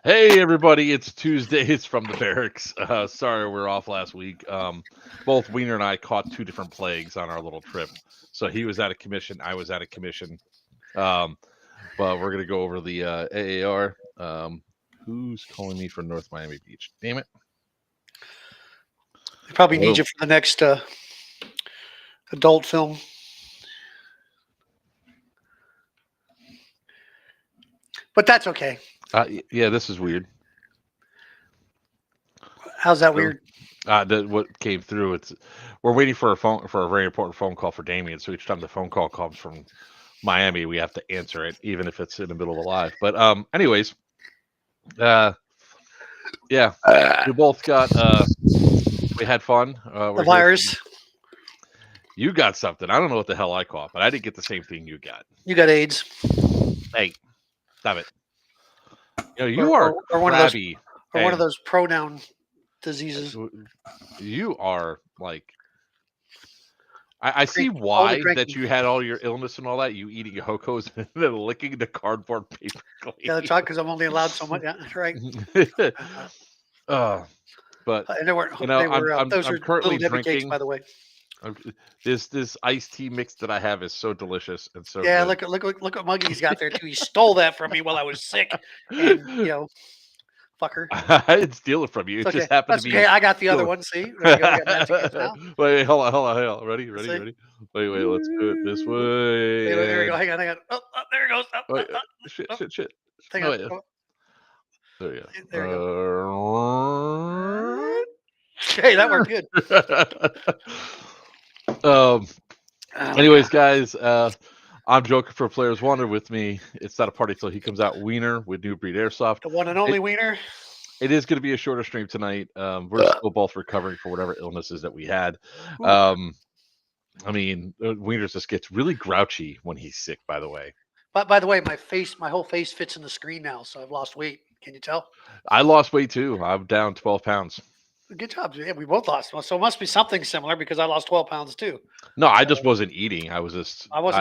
Hey everybody, it's Tuesdays from the barracks. Sorry we're off last week. Both Wiener and I caught two different plagues on our little trip. So he was out of commission, I was out of commission. Um, but we're gonna go over the AAR. Who's calling me from North Miami Beach? Damn it. They probably Hello. need you for the next adult film. But that's okay. Yeah, this is weird. How's that So, weird? what came through? We're waiting for a very important phone call for Damien. So each time the phone call comes from Miami, we have to answer it, even if it's in the middle of a live. But anyways, yeah, we both got we had fun. We're The here. virus. You got something. I don't know what the hell I caught, but I didn't get the same thing you got. You got AIDS. Hey, stop it. You are or crabby. One of those pronoun diseases. You are like. I see why that you had all your illness and all that. You eating hokos and then licking the cardboard paper. Yeah, that's right. Because I'm only allowed so much. Yeah, that's right. But and they were. I'm Those are currently Little Debbie drinking. cakes, by the way. This iced tea mix that I have is so delicious and so yeah. good. Look what Muggy's got there too. He stole that from me while I was sick, and fucker. I didn't steal it from you. It just happened to be. Okay, I got the other one. See, there you go. I got matching now. Wait, hold on. Ready. Wait. Let's do it this way. There we go. Hang on. Oh, there it goes. Shit. Hang on. There you go. There we go. Hey, that worked good. Anyways, guys, I'm Joker for Players Wonder. With me, it's not a party till he comes out. Wiener with New Breed Airsoft. The one and only Wiener. It is going to be a shorter stream tonight. We're still both recovering for whatever illnesses that we had. I mean, Wiener just gets really grouchy when he's sick, by the way. But by the way, my whole face fits in the screen now, so I've lost weight. Can you tell? I lost weight too. I'm down 12 pounds. Good job. Yeah, we both lost. So it must be something similar because I lost 12 pounds too. No, I just wasn't eating. I wasn't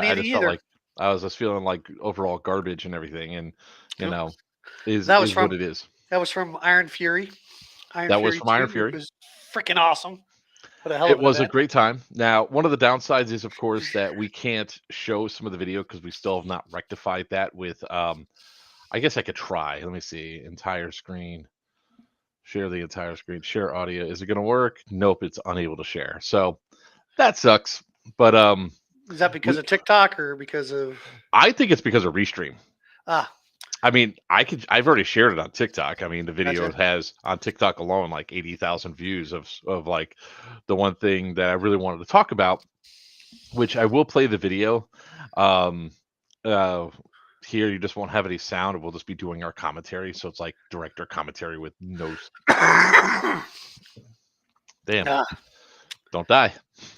eating either. Felt like I was just feeling like overall garbage and everything, and is what it is. That was from Iron Fury. Iron Fury. It was freaking awesome. It was a great time. Now, one of the downsides is, of course, that we can't show some of the video because we still have not rectified that with. I guess I could try. Let me see. Entire screen. Share the entire screen. Share audio. Is it going to work? Nope. It's unable to share. So that sucks. But is that because of TikTok or because of? I think it's because of Restream. I mean, I've already shared it on TikTok. I mean, the video has on TikTok alone like 80,000 views of like the one thing that I really wanted to talk about, which I will play the video. Here you just won't have any sound. We'll just be doing our commentary, so it's like director commentary with no. Damn! Don't die.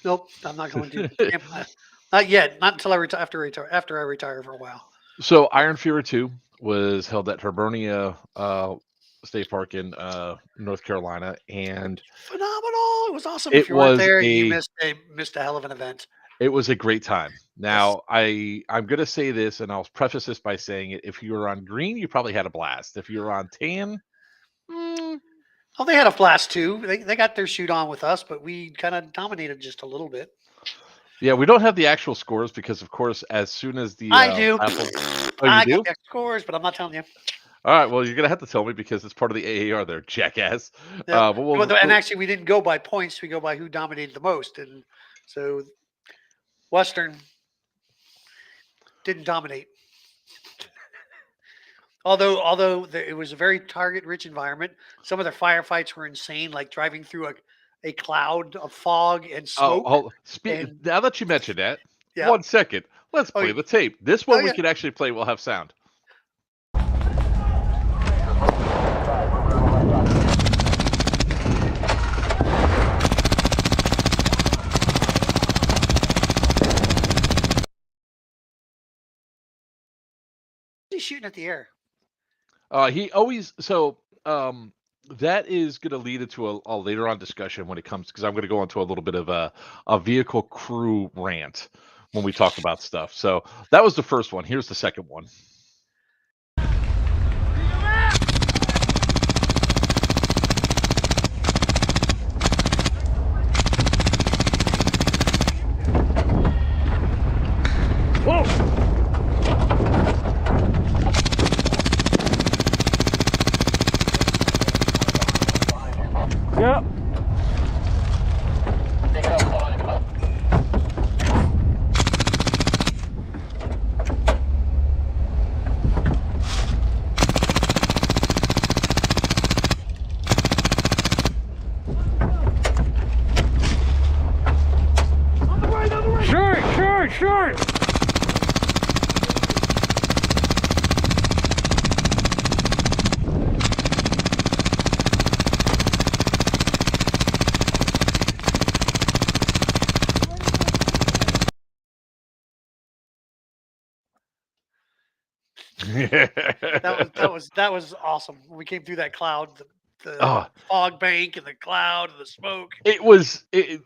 Nope, I'm not going to. Not yet. Not until after I retire for a while. So Iron Fury 2 was held at Hibernia State Park in North Carolina, and phenomenal. It was awesome. If you weren't there, you missed a hell of an event. It was a great time. Now, I'm going to say this, and I'll preface this by saying it. If you were on green, you probably had a blast. If you were on tan, oh, they had a blast too. They got their shoot on with us, but we kind of dominated just a little bit. Yeah, we don't have the actual scores because, of course, as soon as the I do. I do? Got the scores, but I'm not telling you. All right, well, you're going to have to tell me because it's part of the AAR there, jackass. Yeah. And actually, we didn't go by points. We go by who dominated the most. And so Western didn't dominate. Although it was a very target-rich environment. Some of the firefights were insane, like driving through a cloud of fog and smoke. Now that you mentioned that, 1 second. Let's play the tape. This one we can actually play. We'll have sound. He's shooting at the air. He always that is going to lead into a later on discussion when it comes, because I'm going to go into a little bit of a vehicle crew rant when we talk about stuff. So that was the first one. Here's the second one. That was awesome. When we came through that cloud, the Oh, fog bank and the cloud and the smoke.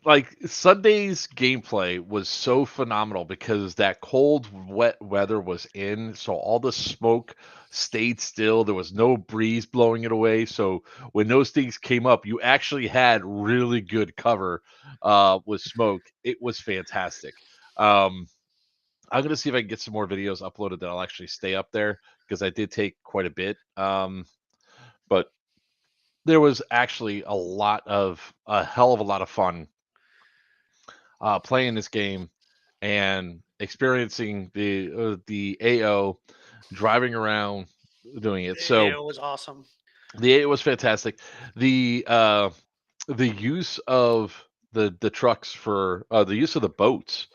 like Sunday's gameplay was so phenomenal because that cold, wet weather was in, so all the smoke stayed still. There was no breeze blowing it away. So when those things came up, you actually had really good cover with smoke. It was fantastic. Um, I'm gonna see if I can get some more videos uploaded that I'll actually stay up there because I did take quite a bit. But there was actually a hell of a lot of fun playing this game and experiencing the AO, driving around, doing it. So It was awesome. the AO was fantastic. The use of the trucks for the use of the boats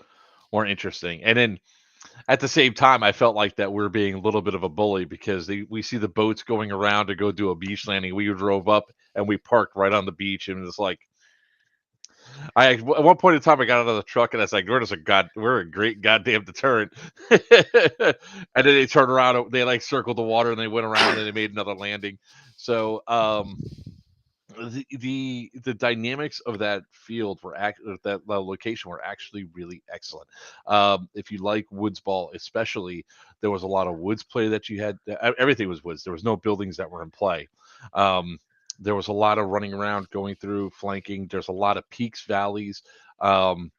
were interesting, and then at the same time, I felt like that we're being a little bit of a bully because we see the boats going around to go do a beach landing. We drove up and we parked right on the beach, and it's like at one point in time I got out of the truck and I was like, we're a great goddamn deterrent. And then they turned around, they like circled the water and they went around and they made another landing. So the dynamics of that field that location were actually really excellent. If you like woods ball, especially, there was a lot of woods play that you had. Everything was woods. There was no buildings that were in play. Um, there was a lot of running around, going through, flanking. There's a lot of peaks, valleys. Um,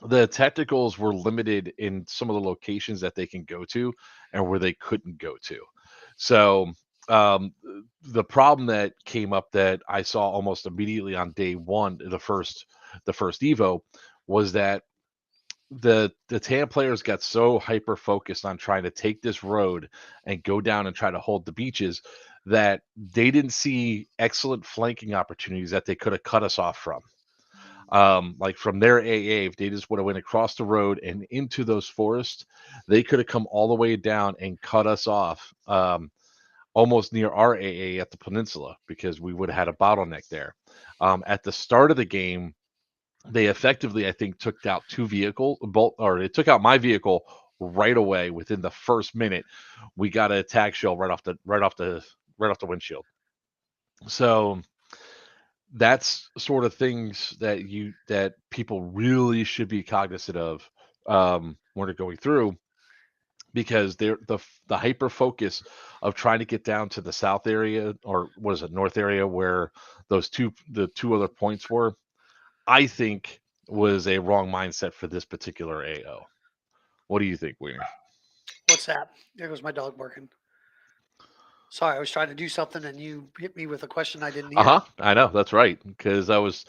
the technicals were limited in some of the locations that they can go to and where they couldn't go to. So um, the problem that came up that I saw almost immediately on day one, the first Evo, was that the TAM players got so hyper focused on trying to take this road and go down and try to hold the beaches that they didn't see excellent flanking opportunities that they could have cut us off from. Like from their AA, if they just would have went across the road and into those forests, they could have come all the way down and cut us off, almost near our AA at the peninsula because we would have had a bottleneck there. At the start of the game, they effectively, I think, took out two vehicles, both, or they took out my vehicle right away within the first minute. We got an attack shell right off the windshield. So that's sort of things that people really should be cognizant of when they're going through because they're the hyper focus of trying to get down to the south area, or what is it, north area, where the two other points were, I think was a wrong mindset for this particular AO. What do you think, Wiener? What's that? There goes my dog barking. Sorry, I was trying to do something and you hit me with a question I didn't hear. Uh-huh. I know, that's right. Because I was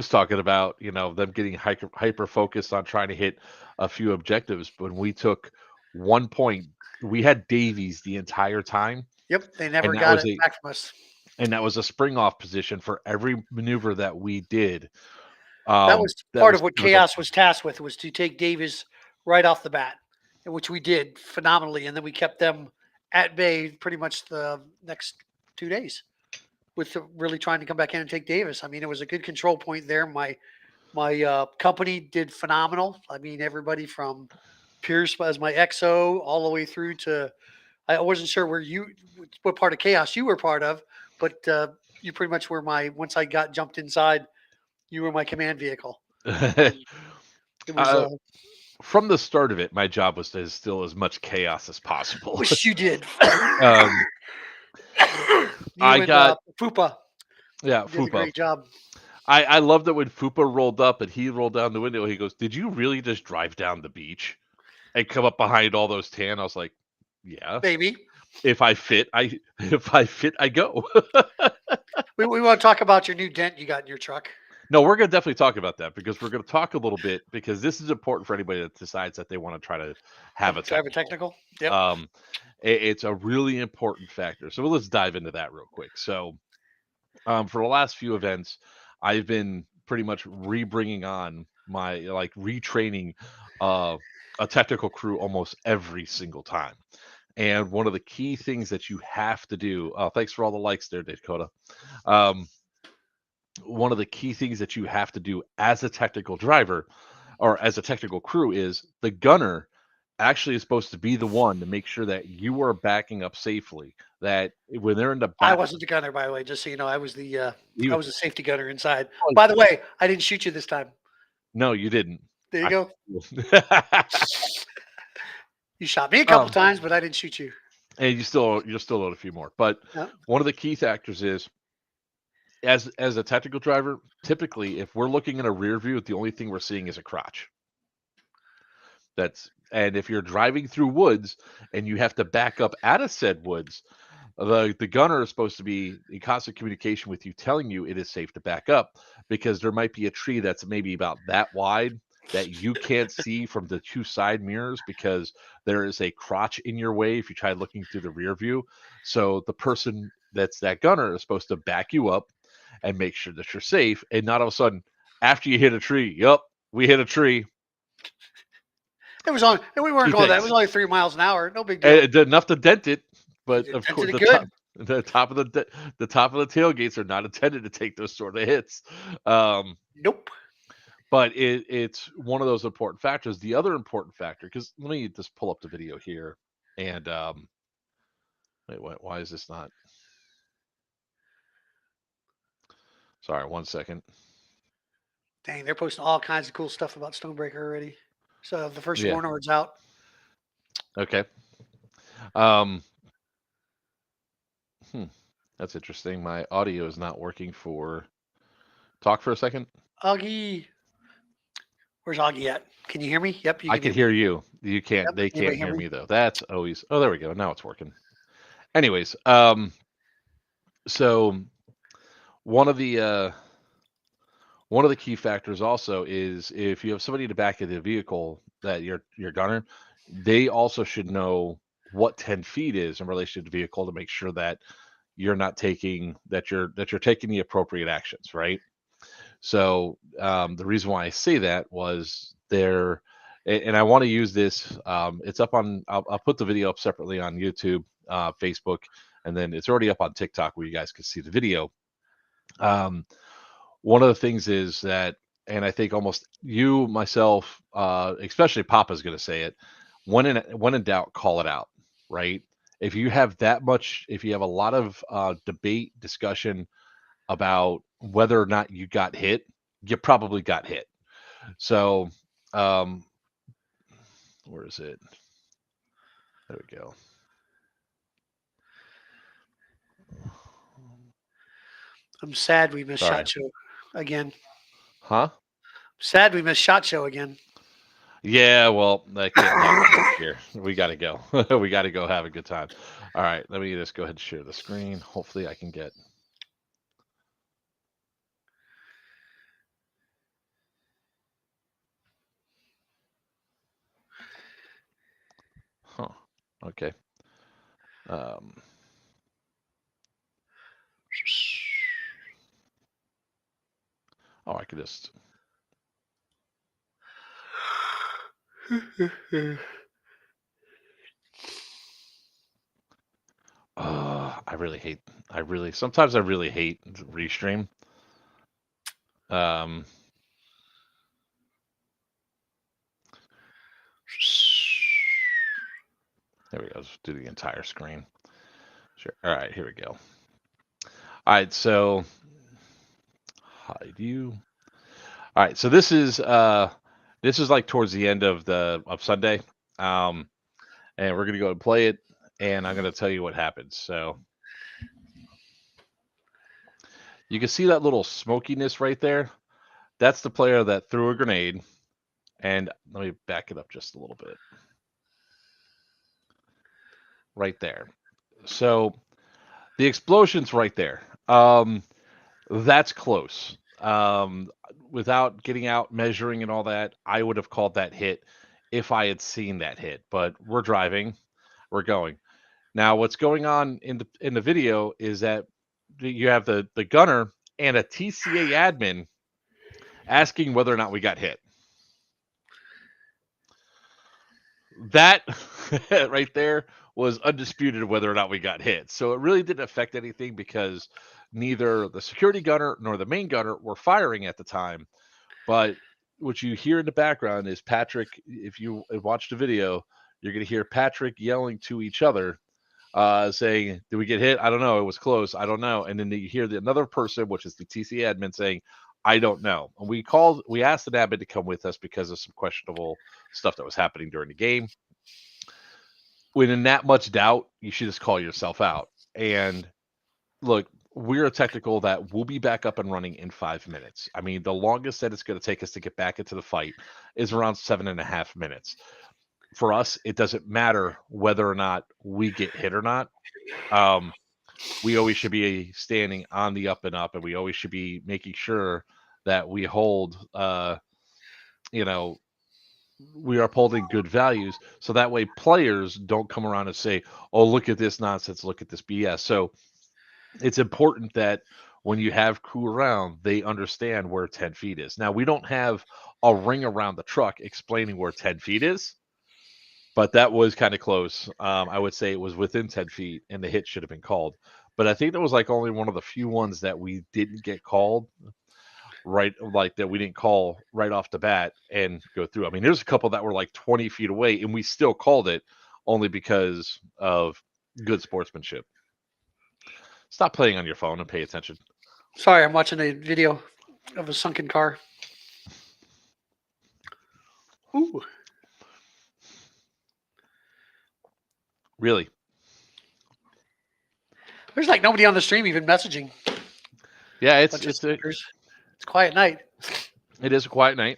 talking about, them getting hyper focused on trying to hit a few objectives. When we took 1 point, we had Davies the entire time, Yep, they and never that got was it a back from us. and that was a spring off position for every maneuver that we did. That was That part was of what that was a Chaos was tasked with, was to take Davis right off the bat, and which we did phenomenally, and then we kept them at bay pretty much the next 2 days with really trying to come back in and take Davis. I mean, it was a good control point there. My company did phenomenal. I mean, everybody from Pierce as my XO all the way through to, I wasn't sure what part of Chaos you were part of, but you pretty much were my, once I got jumped inside, you were my command vehicle. And it was, uh, from the start of it, my job was to instill as much chaos as possible. wish you did. um, You I and got Fupa yeah, did a Fupa. great job. I love that when Fupa rolled up and he rolled down the window, he goes, "Did you really just drive down the beach and come up behind all those tan?" I was like, "Yeah. Maybe If I fit, I if I fit, I go." we want to talk about your new dent you got in your truck. No, we're gonna definitely talk about that because we're gonna talk a little bit because this is important for anybody that decides that they want to try to have a Driver technical. technical. Yep. Um, it's a really important factor. So let's dive into that real quick. So for the last few events, I've been pretty much re-bringing on my like retraining uh, a technical crew almost every single time. And one of the key things that you have to do, thanks for all the likes there, Dakota. Um, one of the key things that you have to do as a technical driver or as a technical crew is the gunner actually is supposed to be the one to make sure that you are backing up safely. That when they're in the I back, wasn't the gunner, by the way, just so you know. I was the you, safety gunner inside. oh, By the way, I didn't shoot you this time. no, you didn't. There you I, go. You shot me a couple um, times, but I didn't shoot you. and you're still owed a few more. But No. one of the key factors is as a technical driver, typically if we're looking in a rear view, the only thing we're seeing is a crotch. And if you're driving through woods and you have to back up out of said woods, the gunner is supposed to be in constant communication with you, telling you it is safe to back up because there might be a tree that's maybe about that wide that you can't see from the two side mirrors because there is a crotch in your way if you try looking through the rear view. So the person that's that gunner is supposed to back you up and make sure that you're safe, and not all of a sudden after you hit a tree, yep, we hit a tree. It was on, and we weren't Two going that. It was things. only 3 miles an hour. No big And deal. it did enough to dent it, but It of dented course it good. the top of the top of the tailgates are not intended to take those sort of hits. Um, Nope. but it's one of those important factors. The other important factor, because let me just pull up the video here, and wait, why is this not? Sorry, 1 second. Dang, they're posting all kinds of cool stuff about Stonebreaker already. So the first Yeah. warlord's out. Okay. Um, hmm, that's interesting. My audio is not working for. Talk for a second. Augie. Where's Augie at? Can you hear me? Yep, you I can can hear me. hear you. You can't. Yep. They Anybody can't hear hear me? me though. That's always. Oh, there we go. Now it's working. Anyways, so one of the uh, one of the key factors also is if you have somebody in the back of the vehicle that your gunner, they also should know what 10 feet is in relation to the vehicle to make sure that you're not taking that you're taking the appropriate actions, right? So the reason why I say that was there, and I want to use this. It's up on. I'll put the video up separately on YouTube, Facebook, and then it's already up on TikTok where you guys can see the video. Um, One of the things is that, and I think almost you, myself, especially Papa's going to say it. When in doubt, call it out. Right? If you have that much, if you have a lot of debate, discussion about whether or not you got hit, you probably got hit. So, um, where is it? There we go. I'm sad we missed Sorry. Shot Show again. Huh? Sad we missed Shot Show again. Yeah, well, that can't happen next year. We got to go. We got to go have a good time. All right, let me just go ahead and share the screen. Hopefully, I can get. Huh. Okay. Um, I could just. I really hate. Sometimes I really hate restream. Um, there we go. Let's do the entire screen. Sure. All right, here we go. All right, so hide you. All right, so this is like towards the end of Sunday, and we're gonna go and play it, and I'm gonna tell you what happens. So you can see that little smokiness right there. That's the player that threw a grenade. And let me back it up just a little bit. Right there. So the explosion's right there. That's close. Without getting out, measuring, and all that, I would have called that hit if I had seen that hit. But we're driving, we're going. Now, what's going on in the video is that you have the gunner and a TCA admin asking whether or not we got hit. That right there was undisputed whether or not we got hit. So it really didn't affect anything because neither the security gunner nor the main gunner were firing at the time. But what you hear in the background is Patrick, if you watch the video, you're going to hear Patrick yelling to each other, saying, "Did we get hit? I don't know. It was close. I don't know." And then you hear another person, which is the TC admin, saying, "I don't know." And we asked the admin to come with us because of some questionable stuff that was happening during the game. When in that much doubt, you should just call yourself out. And look, we're a technical that will be back up and running in 5 minutes. I mean, the longest that it's going to take us to get back into the fight is around 7.5 minutes. For us, it doesn't matter whether or not we get hit or not. We always should be standing on the up and up, and we always should be making sure that we hold, you know, we are upholding good values. So that way players don't come around and say, oh, look at this nonsense, look at this BS. So it's important that when you have crew around, they understand where 10 feet is. Now, we don't have a ring around the truck explaining where 10 feet is, but that was kind of close. I would say it was within 10 feet, and the hit should have been called. But I think that was like only one of the few ones that we didn't get called right, like that we didn't call right off the bat and go through. I mean, there's a couple that were like 20 feet away, and we still called it only because of good sportsmanship. Stop playing on your phone and pay attention. Sorry, I'm watching a video of a sunken car. Ooh. Really? There's like nobody on the stream even messaging. Yeah, it's quiet night. It is a quiet night.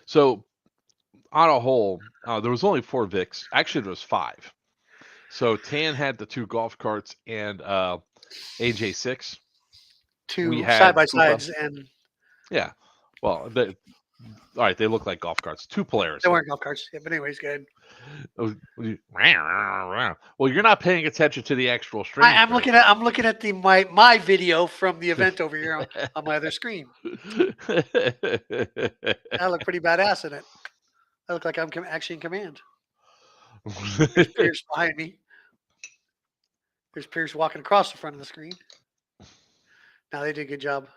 So on a whole, there was only 4 Vics. Actually, there was 5. So Tan had the 2 golf carts and AJ6. 2 side by sides and yeah. Well, all right, they look like golf carts. 2 Polaris. They weren't golf carts. Yeah, but anyways, good. Well, you're not paying attention to the actual stream. I'm looking at the my video from the event over here on my other screen. I look pretty badass in it. I look like I'm actually in command. There's Pierce behind me. There's Pierce walking across the front of the screen. Now they did a good job.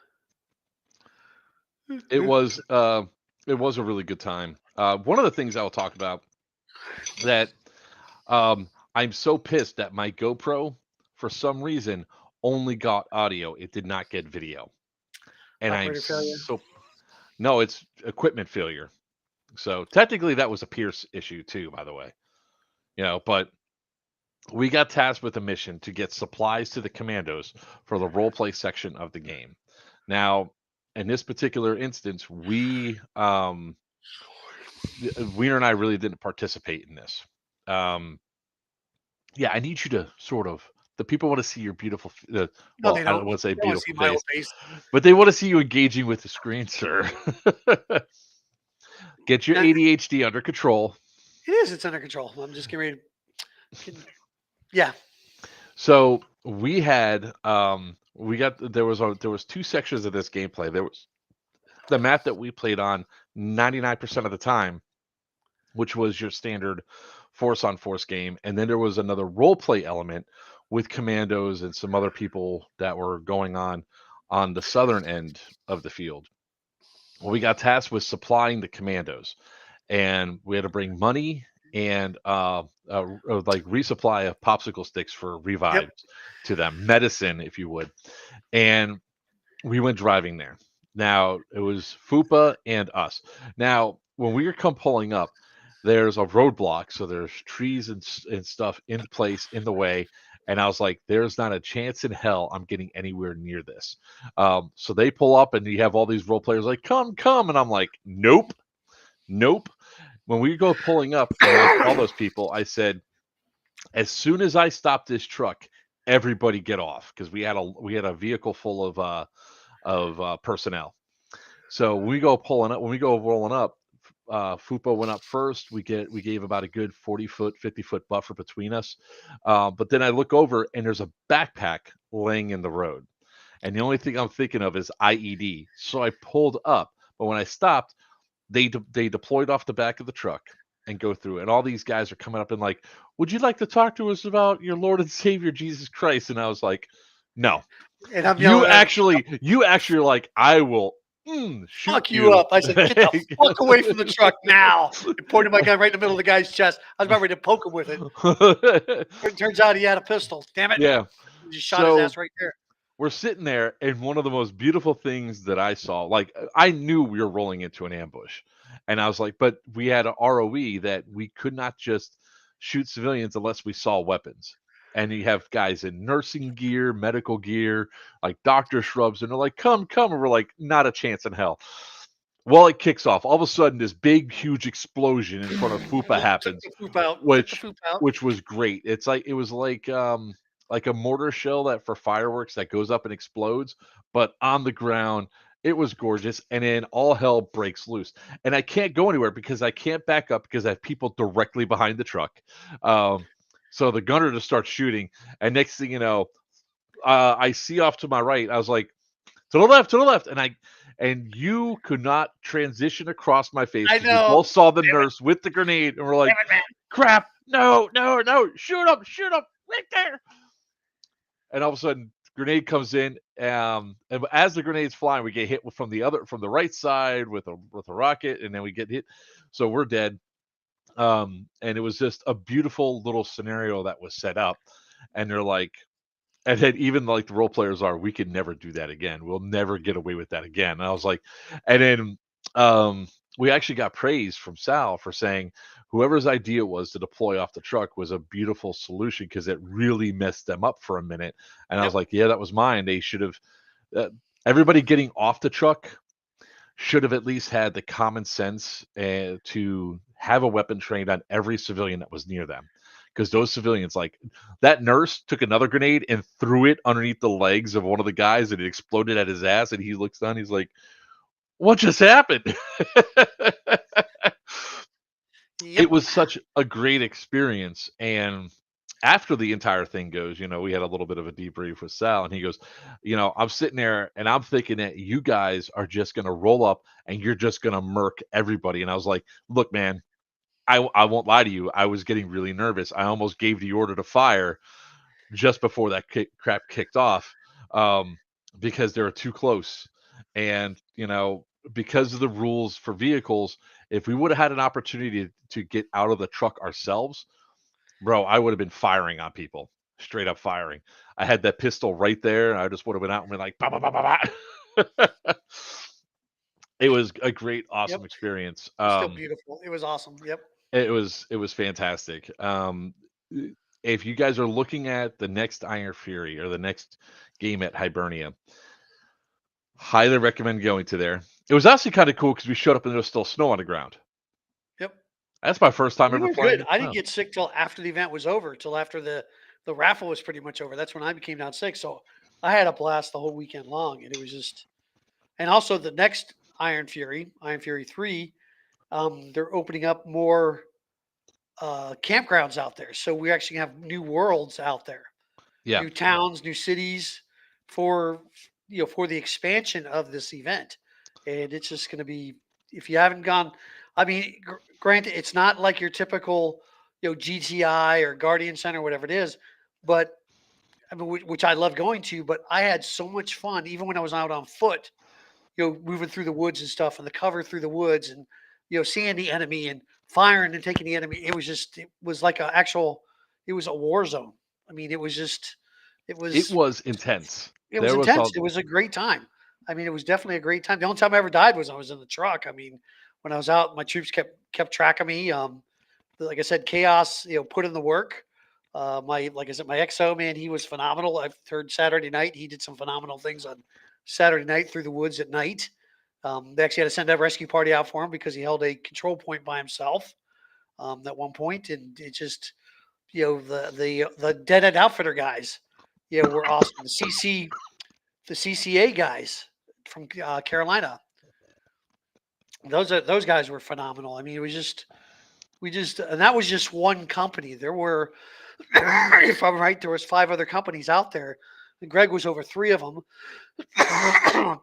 It was a really good time. One of the things I'll talk about that I'm so pissed that my GoPro, for some reason, only got audio. It did not get video. And no, it's equipment failure. So technically that was a Pierce issue too, by the way. But we got tasked with a mission to get supplies to the commandos for the role play section of the game. Now, in this particular instance, Wiener and I really didn't participate in this. Yeah, I need you to sort of. The people want to see your beautiful. No, they don't. I don't want to say beautiful face, but they want to see you engaging with the screen, sir. Get your ADHD under control. It is. It's under control. I'm just getting ready. Yeah. So we had there was 2 sections of this gameplay. There was the map that we played on 99% of the time, which was your standard force on force game, and then there was another role play element with commandos and some other people that were going on the southern end of the field. Well, we got tasked with supplying the commandos, and we had to bring money and like resupply of popsicle sticks for revives to them, medicine, if you would. And we went driving there. Now it was Fupa and us. Now, when we were pulling up, there's a roadblock, so there's trees and stuff in place in the way. And I was like, there's not a chance in hell I'm getting anywhere near this. So they pull up, and you have all these role players like, come. And I'm like, nope. When we go pulling up, all those people, I said, as soon as I stop this truck, everybody get off, because we had a vehicle full of personnel. So when we go rolling up, Fupa went up first. We gave about a good 40-foot, 50-foot buffer between us. But then I look over, and there's a backpack laying in the road. And the only thing I'm thinking of is IED. So I pulled up. But when I stopped, they deployed off the back of the truck and go through. And all these guys are coming up and like, would you like to talk to us about your Lord and Savior, Jesus Christ? And I was like, No. And I'm You yelling at him, actually like, I will shoot "Fuck you you. up." I said, "Get the fuck away from the truck now." And pointed my gun right in the middle of the guy's chest. I was about ready to poke him with it. It turns out he had a pistol. Damn it. Yeah. He just shot his So ass right there. we're sitting there, and one of the most beautiful things that I saw, like, I knew we were rolling into an ambush, and I was like, but we had a ROE that we could not just shoot civilians unless we saw weapons. And you have guys in nursing gear, medical gear, like doctor shrubs, and they're like, come, come. And we're like, not a chance in hell. Well, it kicks off. All of a sudden, this big, huge explosion in front of FUPA Yep, took happens, the poop out. Took the which poop out. which was great. It's like it was like a mortar shell that for fireworks that goes up and explodes, but on the ground, it was gorgeous. And then all hell breaks loose. And I can't go anywhere because I can't back up because I have people directly behind the truck. Um, so the gunner just starts shooting, and next thing you know, I see off to my right. I was like, to the left, and you could not transition across my face I because we know. both saw the Damn it. nurse with the grenade, and we're like, Damn it, man. crap, no, no, no, shoot him, right there. And all of a sudden, grenade comes in, and as the grenade's flying, we get hit from the right side with a rocket, and then we get hit, so we're dead. And it was just a beautiful little scenario that was set up, and they're like, and then even like the role players are, we could never do that again. We'll never get away with that again. And I was like, and then we actually got praise from Sal for saying whoever's idea it was to deploy off the truck was a beautiful solution because it really messed them up for a minute. And I was Yep. like, yeah, that was mine. They should have. Everybody getting off the truck should have at least had the common sense to have a weapon trained on every civilian that was near them. Because those civilians, like that nurse, took another grenade and threw it underneath the legs of one of the guys, and it exploded at his ass. And he looks down, he's like, "What just happened?" Yep. It was such a great experience. And after the entire thing goes, we had a little bit of a debrief with Sal, and he goes, I'm sitting there and I'm thinking that you guys are just going to roll up and you're just going to murk everybody. And I was like, look, man, I won't lie to you. I was getting really nervous. I almost gave the order to fire just before that crap kicked off, because they were too close. And, because of the rules for vehicles, if we would have had an opportunity to get out of the truck ourselves, bro, I would have been firing on people, straight up firing. I had that pistol right there, and I just would have been out and been like, bah, bah, bah, bah, bah. It was a great, Yep. awesome experience. It was still beautiful. It was awesome. Yep. It was fantastic. If you guys are looking at the next Iron Fury or the next game at Hibernia, highly recommend going to there. It was actually kind of cool because we showed up and there was still snow on the ground. Yep. That's my first time We ever were playing good. in I didn't snow. get sick till after the event was over, till after the raffle was pretty much over. That's when I became down sick. So I had a blast the whole weekend long, and it was just. And also the next Iron Fury 3, they're opening up more campgrounds out there. So we actually have new worlds out there, Yeah, new towns, new cities for for the expansion of this event. And it's just going to be, if you haven't gone, I mean, granted, it's not like your typical GTI or Guardian Center, whatever it is, but I mean, which I love going to. But I had so much fun even when I was out on foot, moving through the woods and stuff, and the cover through the woods, and seeing the enemy and firing and taking the enemy. It was like it was a war zone. I mean, it it was, was intense. it was There was intense. all It was a great time. I mean, it was definitely a great time. The only time I ever died was when I was in the truck. I mean, when I was out, my troops kept track of me. Like I said, chaos, put in the work. Like I said, my XO man, he was phenomenal. I've heard Saturday night he did some phenomenal things on Saturday night through the woods at night. They actually had to send a rescue party out for him because he held a control point by himself at one point, and it just the dead end outfitter guys, were awesome. The CCA guys from Carolina, those guys were phenomenal. I mean, it was just and that was just one company. There were, if I'm right, there was 5 other companies out there. Greg was over 3 of them.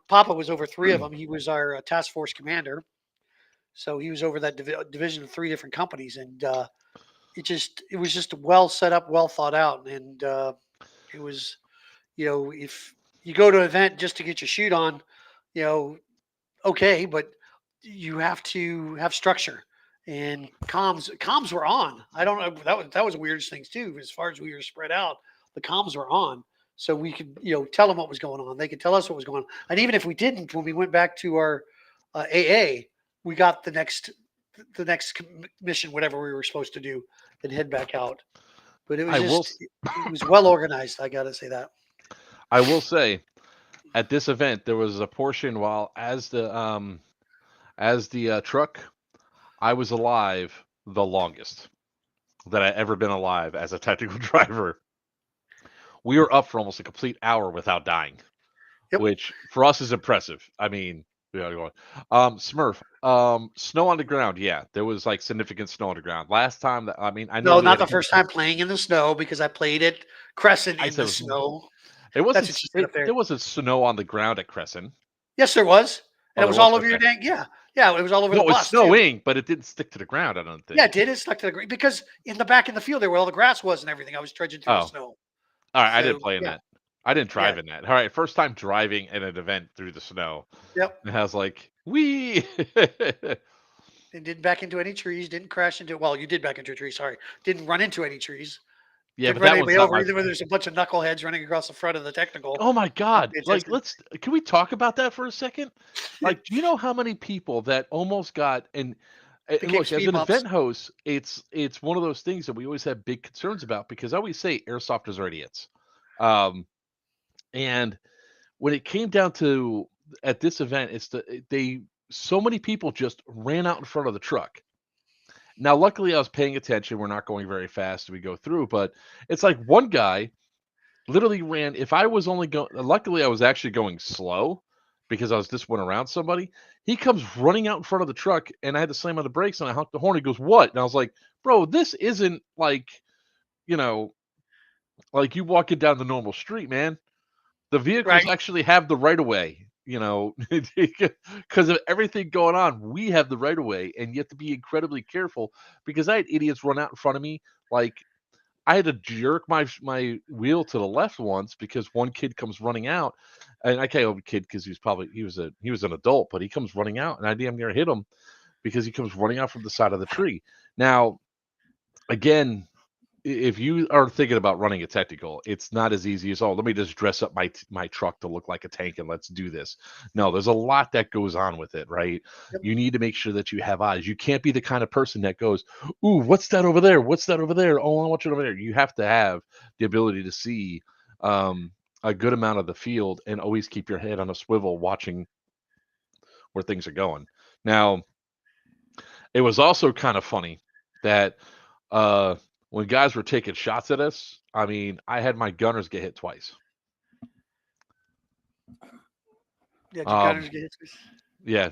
Papa was over 3 of them. He was our task force commander, so he was over that division of 3 different companies, and it was just well set up, well thought out, and it was if you go to an event just to get your shoot on, you know, okay, but you have to have structure and comms were on. I don't know, that was the weirdest things too. As far as we were spread out, the comms were on, so we could tell them what was going on. They could tell us what was going on, and even if we didn't, when we went back to our AA, we got the next mission, whatever we were supposed to do, and head back out. But it was I will just it was well organized. I got to say that. I will say at this event there was a portion while as the truck, I was alive the longest that I ever been alive as a technical driver. We were up for almost a complete hour without dying, Yep. which for us is impressive. I mean, we gotta go Smurf, snow on the ground. Yeah, there was like significant snow on the ground. Last time that I mean, I know No, we not had a the good. first time playing in the snow because I played at Crescent I in said the snow. it That's wasn't. what you said It, up there. there wasn't snow on the ground at Crescent. Yes, there was, Oh, and it there was was. all over your Okay. dang. Yeah, yeah, it was all over No, the it was bus too. snowing, but it didn't stick to the ground. I don't Yeah, think. it did. It stuck to the ground because in the back in the field there, where all the grass was and everything, I was trudging through the Oh, snow. all right. I didn't So play in yeah, that. I didn't yeah, drive in that. All right, first time driving in an event through the snow. yep. And I was like, "Wee!" And didn't back into any trees. Didn't crash into. Well, you did back into a tree. Sorry, didn't run into any trees. Yeah, Didn't but run that one's anybody not over my. either. When there's a bunch of knuckleheads running across the front of the technical. Oh my It was god! Like, fantastic. let's. Can we talk about that for a second? It Like, do you know how many people that almost got and became look, as speed an bumps. event host, it's one of those things that we always have big concerns about because I always say airsofters are idiots. Um, and when it came down to at this event, they so many people just ran out in front of the truck. Now, luckily, I was paying attention. We're not going very fast as we go through, but it's like one guy literally ran. If I was only going, luckily, I was actually going slow because I was just went around somebody. He comes running out in front of the truck, and I had to slam on the brakes, and I honked the horn. He goes, "What?" And I was like, "Bro, this isn't like you know, like you walking down the normal street, man. The vehicles Right. actually have the right of way." Because of everything going on, we have the right of way, and you have to be incredibly careful because I had idiots run out in front of me. Like I had to jerk my wheel to the left once because one kid comes running out, and I can't over kid because he was an adult, but he comes running out, and I damn near hit him because he comes running out from the side of the tree. Now, again, if you are thinking about running a technical, it's not as easy as, oh, let me just dress up my truck to look like a tank and let's do this. No, there's a lot that goes on with it, right? Yep. You need to make sure that you have eyes. You can't be the kind of person that goes, ooh, what's that over there? What's that over there? Oh, I want you over there. You have to have the ability to see um, a good amount of the field and always keep your head on a swivel watching where things are going. Now, it was also kind of funny that uh, when guys were taking shots at us, I mean, I had my gunners get hit twice. Yeah, your Um, gunners get hit. yeah,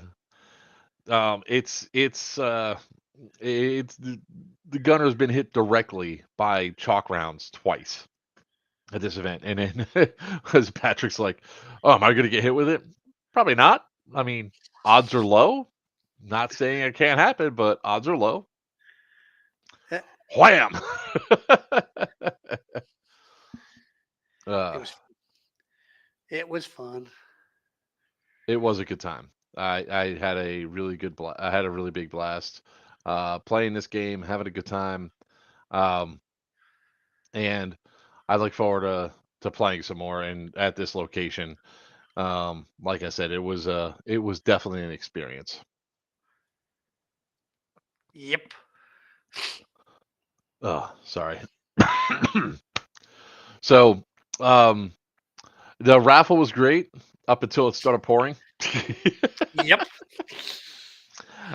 it's the gunner's been hit directly by chalk rounds twice at this event, and then as Patrick's like, "Oh, am I going to get hit with it? Probably not. I mean, odds are low. Not saying it can't happen, but odds are low." Eh, Wham! It uh, was it was fun. It was a good time. I had a really I had a really big blast playing this game, having a good time, um, and I look forward to playing some more. And at this location, like I said, it was definitely an experience. Yep. Oh, sorry. So, um, the raffle was great up until it started pouring. Yep.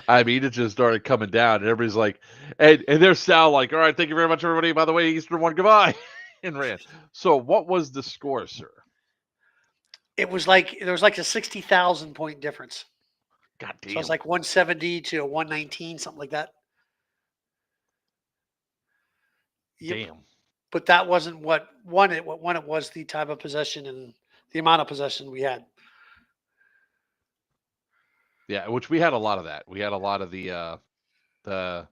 I mean, it just started coming down, and everybody's like, and they're now like, all right, thank you very much, everybody. By the way, Eastern won, goodbye, and ran. So, what was the score, sir? It was like there was like a 60,000 point difference. God So it's damn, like 170 to 119, something like that. Yep. damn. But that wasn't what won it. What won it was the type of possession and the amount of possession we had. Yeah, which we had a lot of that. We had a lot of the the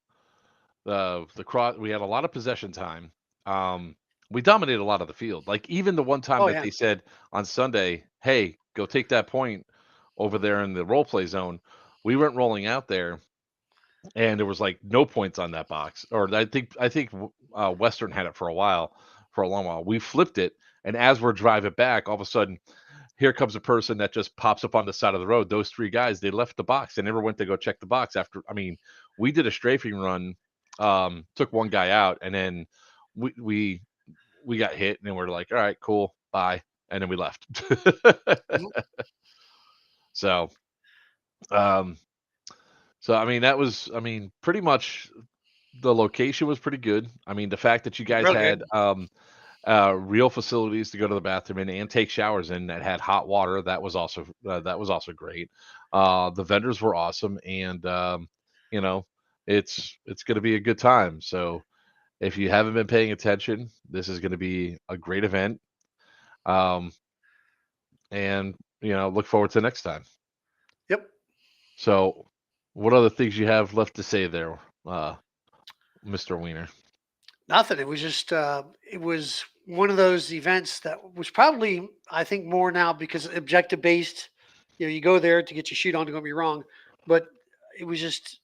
cross. We had a lot of possession time. Um, we dominated a lot of the field. Like even the one time Oh that yeah. they said on Sunday, "Hey, go take that point over there in the role play zone." We went rolling out there, and there was like no points on that box. Or I think Western had it for a while, for a long while. We flipped it, and as we're driving back, all of a sudden, here comes a person that just pops up on the side of the road. Those three guys, they left the box. They never went to go check the box after. I mean, we did a strafing run, took one guy out, and then we we we got hit, and then we're like, all right, cool, bye, and then we left. Mhm. so, um, so I mean, that was, I mean, pretty much the location was pretty good. I mean, the fact that you guys Real had good. real facilities to go to the bathroom in and take showers in that had hot water, that was also great. The vendors were awesome, and you know, it's going to be a good time. So if you haven't been paying attention, this is going to be a great event. Um, and look forward to next time. Yep. So, what other things you have left to say there, uh, Mr. Wiener? Nothing. It was just it was one of those events that was probably, I think, more now because objective based. You go there to get your shoot on. Don't get me wrong, but it was just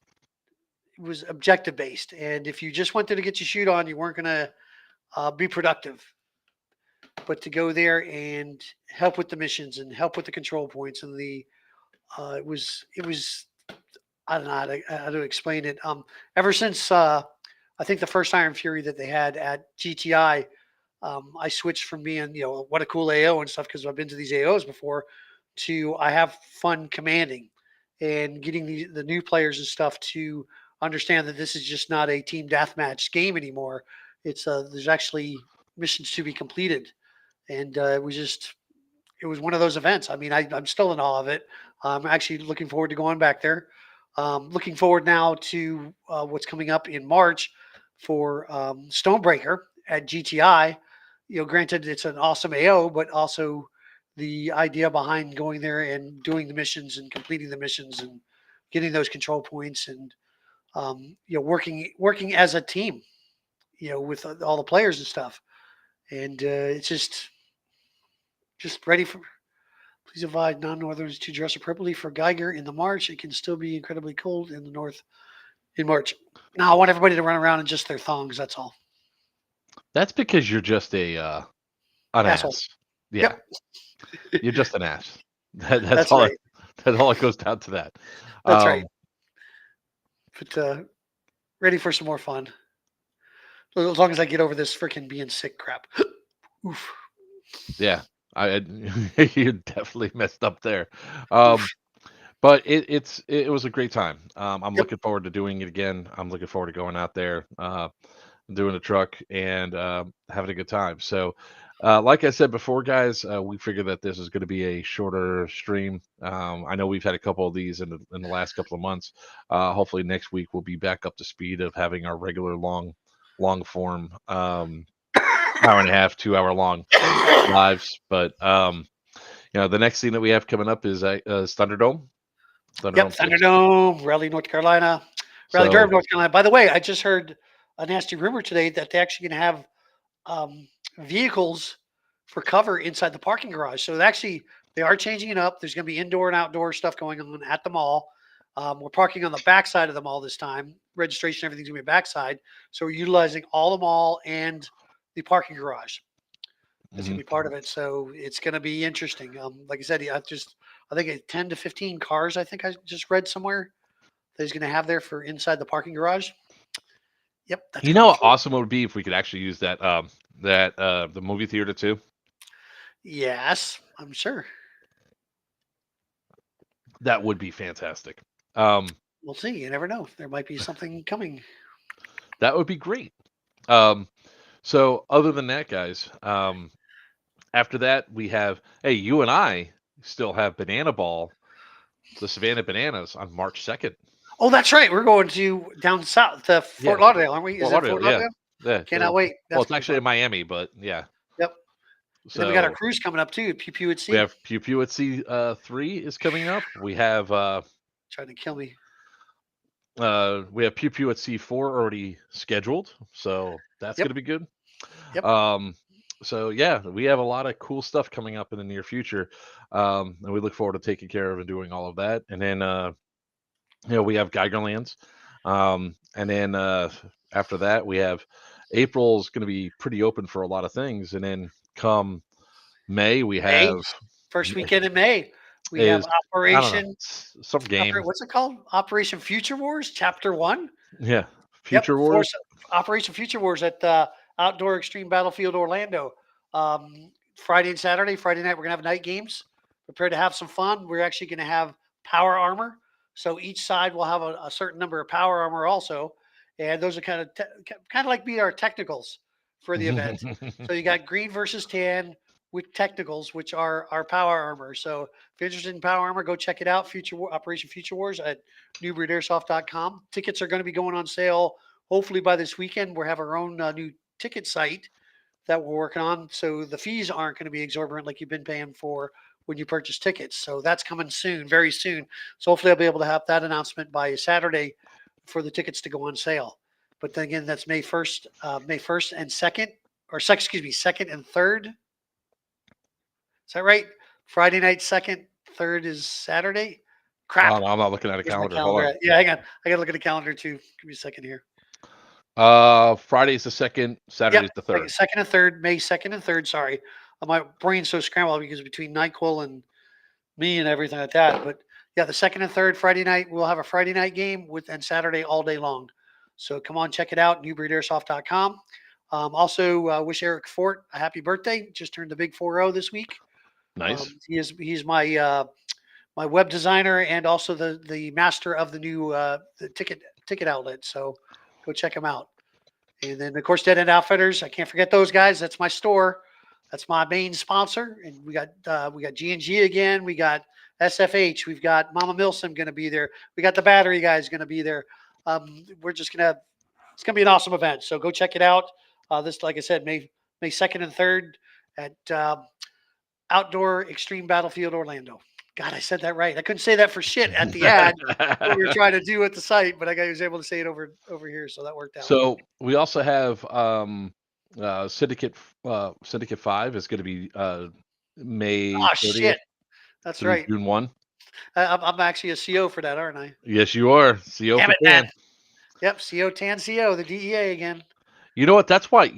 it was objective based. And if you just wanted to get your shoot on, you weren't going to be productive. But to go there and help with the missions and help with the control points and the it was I don't know how to explain it. Ever since I think the first Iron Fury that they had at GTI, I switched from being, what a cool AO and stuff because I've been to these AOs before, to I have fun commanding and getting the new players and stuff to understand that this is just not a team deathmatch game anymore. It's there's actually missions to be completed, and it was one of those events. I mean, I'm still in awe of it. I'm actually looking forward to going back there. Looking forward now to what's coming up in March for Stonebreaker at GTI. Granted, it's an awesome AO, but also the idea behind going there and doing the missions and completing the missions and getting those control points and working as a team, with all the players and stuff. And it's just ready for. Please advise non-northerners to dress appropriately for Geiger in the March. It can still be incredibly cold in the north in March. Now I want everybody to run around in just their thongs. That's all. That's because you're just an Asshole. ass. Yeah, Yep, you're just an ass. That's that's all. right. That's all it goes down to that. That's right. Um, But ready for some more fun. As long as I get over this freaking being sick crap. Oof. yeah, you definitely messed up there. Um, Oof. but it was a great time. I'm Yep. looking forward to doing it again. I'm looking forward to going out there, doing the truck, and having a good time. So, like I said before, guys, we figured that this is going to be a shorter stream. I know we've had a couple of these in the last couple of months. Hopefully, next week we'll be back up to speed of having our regular long form, hour and a half, 2 hour long lives. But the next thing that we have coming up is Thunderdome. Yep. Thunderdome 6. Thunderdome, Raleigh, North Carolina. Raleigh, So Durham, North Carolina. By the way, I just heard a nasty rumor today that they're actually going to have vehicles for cover inside the parking garage. So they are changing it up. There's going to be indoor and outdoor stuff going on at the mall. We're parking on the backside of the mall this time. Registration, everything's going to be backside. So we're utilizing all the mall and the parking garage. That's going mhm. to be part of it. So it's going to be interesting. Like I said, I think 10 to 15 cars. I think I just read somewhere that he's going to have there for inside the parking garage. Yep, that's You going know to be how cool. awesome it would be if we could actually use the movie theater too. Yes, I'm sure. That would be fantastic. Um, We'll see. You never know. There might be something coming. that would be great. Um, so other than that, guys, after that we have, hey, you and I still have Banana Ball, the Savannah Bananas on March 2nd. Oh, that's right. We're going to down south to Yeah, Fort Lauderdale, aren't we? Is Fort it Fort Lauderdale. Yeah, Lauderdale? yeah. Cannot wait. Well, That's it's gonna be actually fun. in Miami, but yeah. Yep. And then we got our So cruise coming up too. Pew Pew at we Sea. have Pew Pew at Sea 3 is coming up. Trying to kill me. We have Pew Pew at Sea 4 already scheduled, so that's Yep. gonna be good. Yep. So yeah, we have a lot of cool stuff coming up in the near future, and we look forward to taking care of and doing all of that. And then we have Geigerlands, and then after that we have April's going to be pretty open for a lot of things, and then come May we May, have first weekend in May, we have is I don't know some game, What's it called? Operation Future Wars, Chapter One. yeah, Yep, Future Wars. Operation Future Wars at Outdoor Extreme Battlefield Orlando. Friday and Saturday. Friday night we're gonna have night games. Prepare to have some fun. We're actually gonna have power armor. So each side will have a certain number of power armor also, and those are kind of like be our technicals for the event. So you got green versus tan with technicals, which are our power armor. So if you're interested in power armor, go check it out. Operation Future Wars at newbreedairsoft.com. Tickets are going to be going on sale hopefully by this weekend. We'll have our own new ticket site that we're working on. So the fees aren't going to be exorbitant like you've been paying for when you purchase tickets. So that's coming soon, very soon. So hopefully I'll be able to have that announcement by Saturday for the tickets to go on sale. But then again, that's May 1st, May 1st and 2nd, or excuse me, 2nd and 3rd. Is that right? Friday night, 2nd, 3rd is Saturday. Crap. Oh, no, I'm not looking at a Here's my calendar. Hold on. Yeah, hang on. I got to look at the calendar too. Give me a second here. Friday's the 2nd, Saturday's the 3rd. 2nd and 3rd, May 2nd and 3rd. Sorry, my brain's so scrambled because between NyQuil and me and everything like that. But yeah, the 2nd and 3rd Friday night, we'll have a Friday night game and Saturday all day long. So come on, check it out, newbreedairsoft.com. Also, wish Eric Fort a happy birthday. Just turned the big 4-0 this week. Nice. He's my my web designer and also the master of the new the ticket outlet. So go check him out. And then of course Dead End Outfitters. I can't forget those guys. That's my store. That's my main sponsor. And we got G&G again. We got SFH. We've got Mama Milsom going to be there. We got the Battery guys going to be there. We're just gonna it's gonna be an awesome event. So go check it out. This, like I said, May 2nd and 3rd at Outdoor Extreme Battlefield Orlando. God, I said that right. I couldn't say that for shit at the ad what we were trying to do at the site, but I was able to say it over here, so that worked out. So we also have Syndicate 5 is going to be May 30th. Shit. That's right. June 1. I'm actually a CO for that, aren't I? Yes, you are. CO Damn for it, Tan. man. Yep, CO Tan CO, the DEA again. You know what? That's why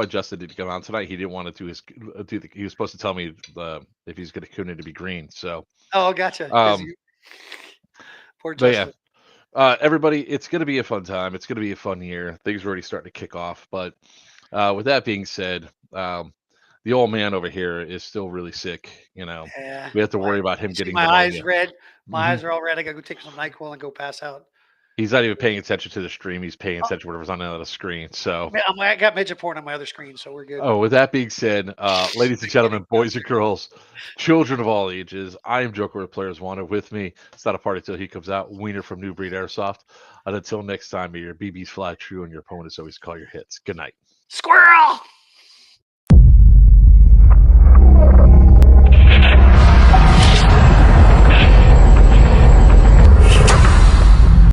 Justin didn't come out tonight. He didn't want to he was supposed to tell me if he's going to tune in to be green. So. Oh, gotcha. Poor Justin. But yeah, everybody, it's going to be a fun time. It's going to be a fun year. Things are already starting to kick off. But with that being said, the old man over here is still really sick. Yeah, we have to worry about him getting my eyes red. My eyes are all red. I got to go take some NyQuil and go pass out. He's not even paying attention to the stream. He's paying attention to whatever's on the other screen. So I got midget porn on my other screen, so we're good. Oh, with that being said, ladies and gentlemen, boys and girls, children of all ages, I am Joker with Players Wanted. With me, it's not a party till he comes out. Wiener from New Breed Airsoft. And until next time, may your BBs fly true and your opponents always call your hits. Good night. Squirrel!